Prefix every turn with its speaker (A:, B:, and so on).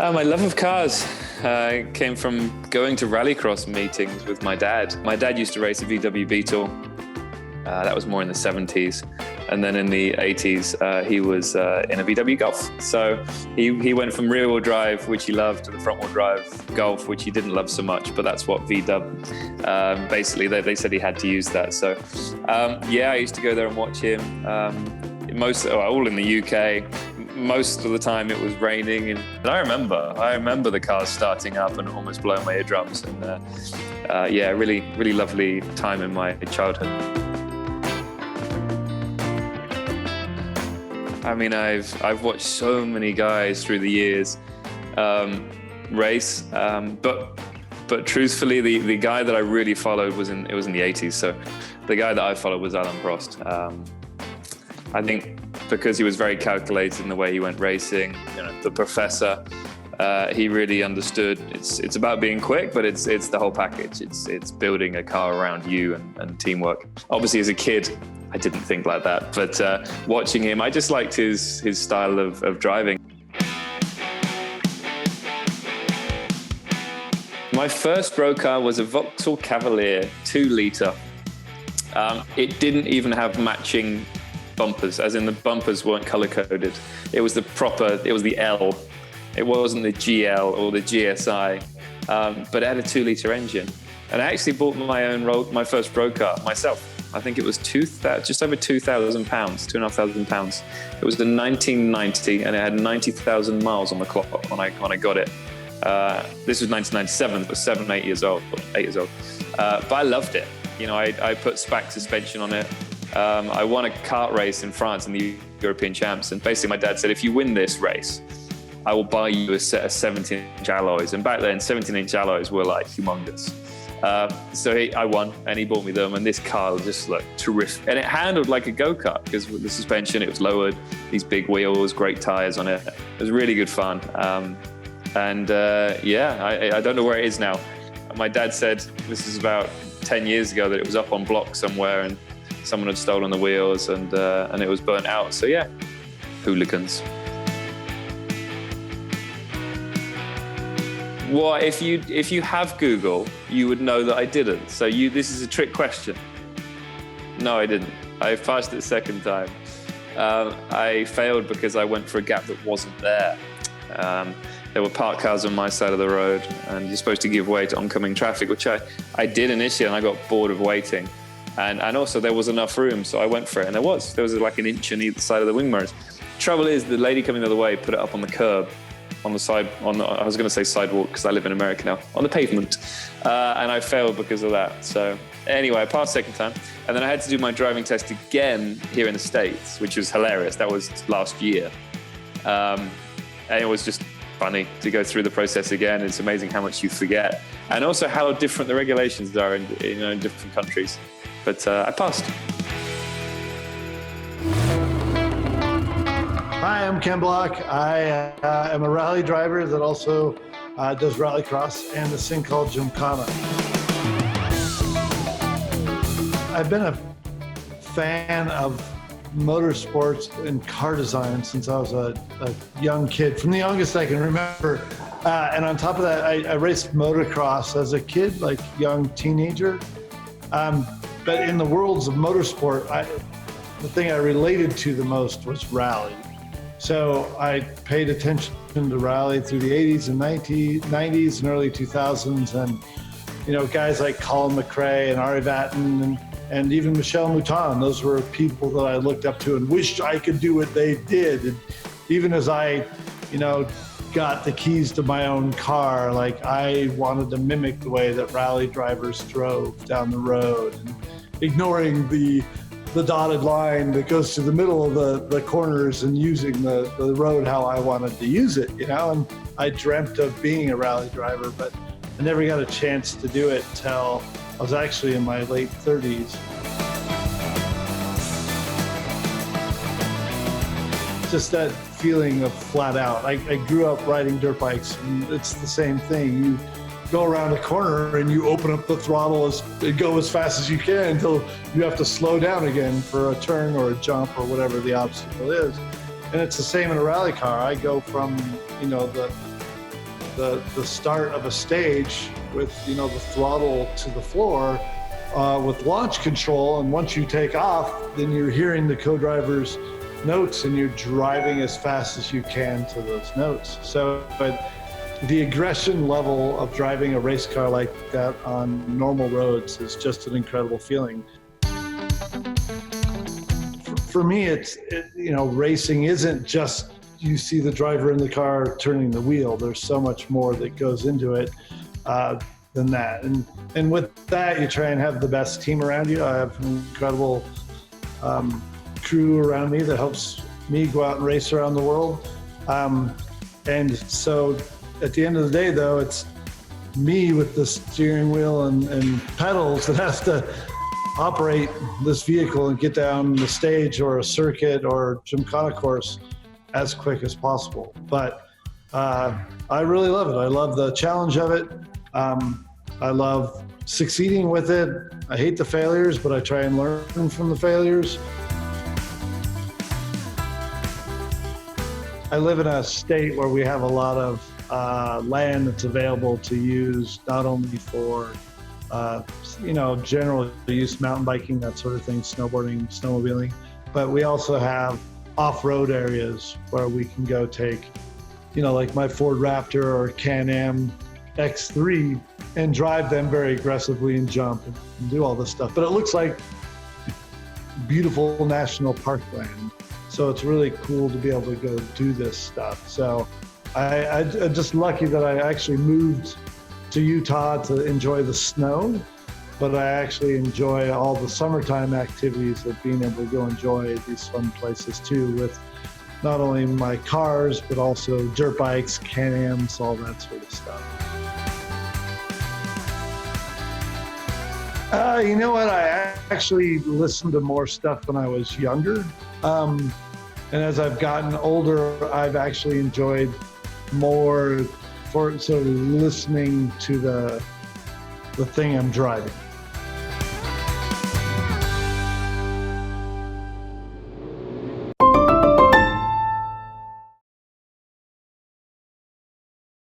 A: My love of cars came from going to rallycross meetings with my dad. My dad used to race a VW Beetle. That was more in the 70s. And then in the 80s, he was in a VW Golf. So he went from rear-wheel drive, which he loved, to the front-wheel drive Golf, which he didn't love so much, but that's what VW. Basically, they said he had to use that. So, I used to go there and watch him. All in the UK. Most of the time it was raining, and I remember the cars starting up and almost blowing my eardrums. And really lovely time in my childhood. I mean, I've watched so many guys through the years race, but truthfully, the guy that I really followed was in the 80s. So the guy that I followed was Alain Prost. I think because he was very calculated in the way he went racing, the professor, he really understood it's about being quick, but it's the whole package. It's building a car around you and teamwork. Obviously, as a kid, I didn't think like that, but watching him, I just liked his style of driving. My first road car was a Vauxhall Cavalier 2-litre. It didn't even have matching bumpers, as in the bumpers weren't color-coded. It was the L. It wasn't the GL or the GSI, but it had a 2-litre engine. And I actually bought my first road car myself. I think it was just over £2,000, £2,500. It was in 1990, and it had 90,000 miles on the clock when I got it. This was 1997. It was 8 years old. But I loved it. I put SPAC suspension on it. I won a kart race in France in the European Champs, and basically my dad said, if you win this race, I will buy you a set of 17-inch alloys. And back then, 17-inch alloys were like humongous. So I won, and he bought me them, and this car just looked terrific. And it handled like a go-kart, because with the suspension, it was lowered, these big wheels, great tires on it. It was really good fun. I don't know where it is now. My dad said this is about 10 years ago that it was up on block somewhere, and someone had stolen the wheels, and it was burnt out. So yeah, hooligans. Well, if you have Google, you would know that I didn't. So this is a trick question. No, I didn't. I passed it the second time. I failed because I went for a gap that wasn't there. There were parked cars on my side of the road, and you're supposed to give way to oncoming traffic, which I did initially, and I got bored of waiting. And also there was enough room, so I went for it, and there was like an inch on either side of the wing mirrors. Trouble is, the lady coming the other way put it up on the curb, on the side, I was going to say sidewalk because I live in America now, on the pavement, and I failed because of that. So anyway, I passed second time, and then I had to do my driving test again here in the States, which was hilarious. That was last year, and it was just funny to go through the process again. It's amazing how much you forget, and also how different the regulations are in different countries. But I passed.
B: Hi, I'm Ken Block. I am a rally driver that also does rallycross and this thing called Gymkhana. I've been a fan of motorsports and car design since I was a young kid, from the youngest I can remember. And on top of that, I raced motocross as a kid, like young teenager. But in the worlds of motorsport, the thing I related to the most was rally. So I paid attention to rally through the 80s and 90s and early 2000s. And, guys like Colin McRae and Ari Vatten and even Michel Mouton, those were people that I looked up to and wished I could do what they did. And even as I, got the keys to my own car, like I wanted to mimic the way that rally drivers drove down the road, and ignoring the dotted line that goes to the middle of the corners and using the road how I wanted to use it, And I dreamt of being a rally driver, but I never got a chance to do it till I was actually in my late 30s. Just that feeling of flat out. I grew up riding dirt bikes, and it's the same thing. You go around a corner and you open up the throttle and go as fast as you can until you have to slow down again for a turn or a jump or whatever the obstacle is. And it's the same in a rally car. I go from, the the start of a stage with, you know, the throttle to the floor with launch control. And once you take off, then you're hearing the co-driver's notes and you're driving as fast as you can to those notes. So the aggression level of driving a race car like that on normal roads is just an incredible feeling. For me, you know, racing isn't just you see the driver in the car turning the wheel. There's so much more that goes into it than that. And with that, you try and have the best team around you. I have an incredible crew around me that helps me go out and race around the world. And so at the end of the day, though, it's me with the steering wheel and pedals that has to operate this vehicle and get down the stage or a circuit or Gymkhana course as quick as possible. But I really love it. I love the challenge of it. I love succeeding with it. I hate the failures, but I try and learn from the failures. I live in a state where we have a lot of land that's available to use, not only for you know, general use, mountain biking, that sort of thing, snowboarding, snowmobiling, but we also have off-road areas where we can go take, you know, like my Ford Raptor or Can-Am X3 and drive them very aggressively and jump and do all this stuff. But it looks like beautiful national park land. So it's really cool to be able to go do this stuff. So I'm just lucky that I actually moved to Utah to enjoy the snow, but I actually enjoy all the summertime activities of being able to go enjoy these fun places too, with not only my cars, but also dirt bikes, Can-Ams, all that sort of stuff. You know what? I actually listened to more stuff when I was younger. And as I've gotten older, I've actually enjoyed more for sort of listening to the thing I'm driving.